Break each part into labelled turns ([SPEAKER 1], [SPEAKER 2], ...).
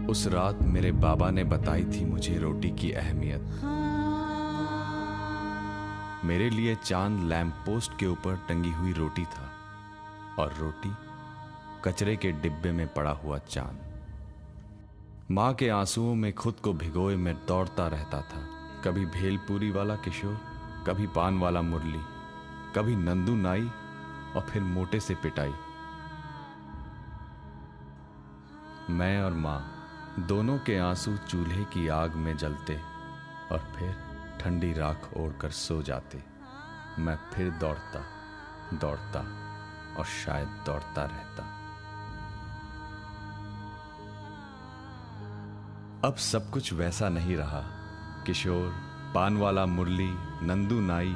[SPEAKER 1] उस रात मेरे बाबा ने बताई थी मुझे रोटी की अहमियत। मेरे लिए चांद लैंप पोस्ट के ऊपर टंगी हुई रोटी था और रोटी कचरे के डिब्बे में पड़ा हुआ चांद। माँ के आंसुओं में खुद को भिगोए मैं दौड़ता रहता था। कभी भेलपूरी वाला किशोर, कभी पान वाला मुरली, कभी नंदू नाई और फिर मोटे से पिटाई। मैं और माँ दोनों के आंसू चूल्हे की आग में जलते और फिर ठंडी राख ओढ़कर सो जाते। मैं फिर दौड़ता दौड़ता और शायद दौड़ता रहता। अब सब कुछ वैसा नहीं रहा। किशोर, पान वाला मुरली, नंदू नाई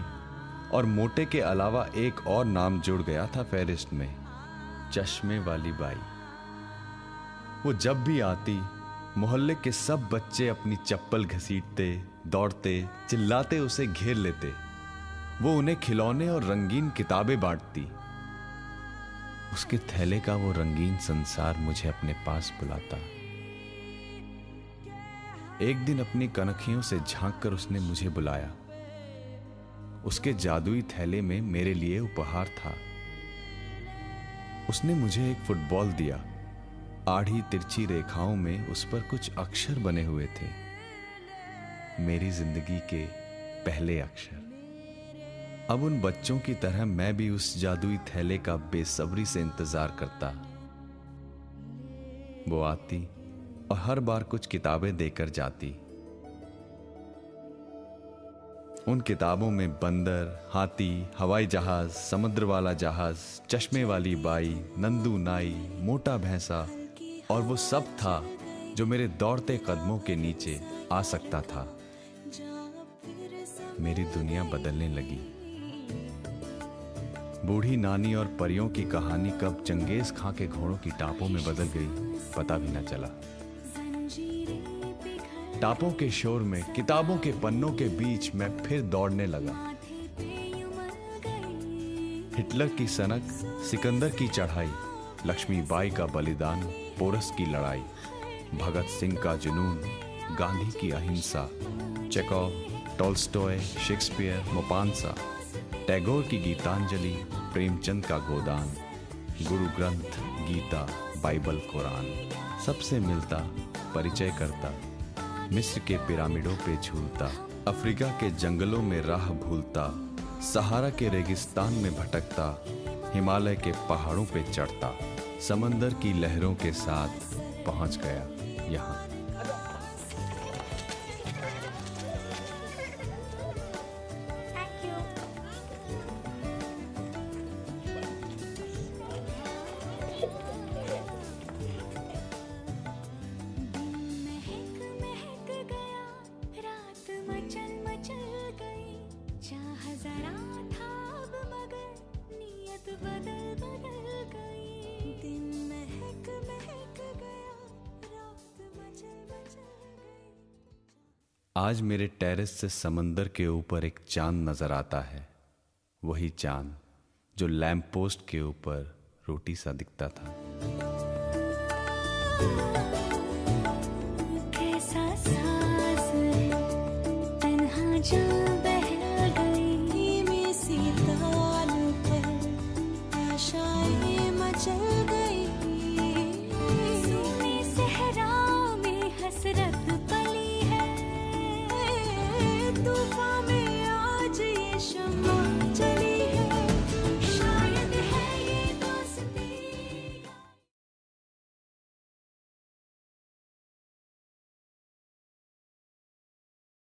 [SPEAKER 1] और मोटे के अलावा एक और नाम जुड़ गया था फेहरिस्त में, चश्मे वाली बाई। वो जब भी आती मोहल्ले के सब बच्चे अपनी चप्पल घसीटते, दौड़ते, चिल्लाते उसे घेर लेते। वो उन्हें खिलौने और रंगीन किताबें बांटती। उसके थैले का वो रंगीन संसार मुझे अपने पास बुलाता। एक दिन अपनी कनखियों से झांककर उसने मुझे बुलाया। उसके जादुई थैले में मेरे लिए उपहार था। उसने मुझे एक फुटबॉल दिया। आड़ी तिरछी रेखाओं में उस पर कुछ अक्षर बने हुए थे, मेरी जिंदगी के पहले अक्षर। अब उन बच्चों की तरह मैं भी उस जादुई थैले का बेसब्री से इंतजार करता। वो आती और हर बार कुछ किताबें देकर जाती। उन किताबों में बंदर, हाथी, हवाई जहाज, समुद्र वाला जहाज, चश्मे वाली बाई, नंदू नाई, मोटा भैंसा और वो सब था जो मेरे दौड़ते कदमों के नीचे आ सकता था। मेरी दुनिया बदलने लगी। बूढ़ी नानी और परियों की कहानी कब चंगेज खां के घोड़ों की टापों में बदल गई पता भी न चला। टापों के शोर में किताबों के पन्नों के बीच मैं फिर दौड़ने लगा। हिटलर की सनक, सिकंदर की चढ़ाई, लक्ष्मीबाई का बलिदान, पोरस की लड़ाई, भगत सिंह का जुनून, गांधी की अहिंसा, चेकोव, टॉल्स्टॉय, शेक्सपियर, मोपांसा, टैगोर की गीतांजलि, प्रेमचंद का गोदान, गुरु ग्रंथ, गीता, बाइबल, कुरान, सबसे मिलता, परिचय करता, मिस्र के पिरामिडों पे झूलता, अफ्रीका के जंगलों में राह भूलता, सहारा के रेगिस्तान में भटकता, हिमालय के पहाड़ों पे चढ़ता, समंदर की लहरों के साथ पहुंच गया यहाँ। आज मेरे टेरेस से समंदर के ऊपर एक चांद नजर आता है। वही चांद जो लैंप पोस्ट के ऊपर रोटी सा दिखता था।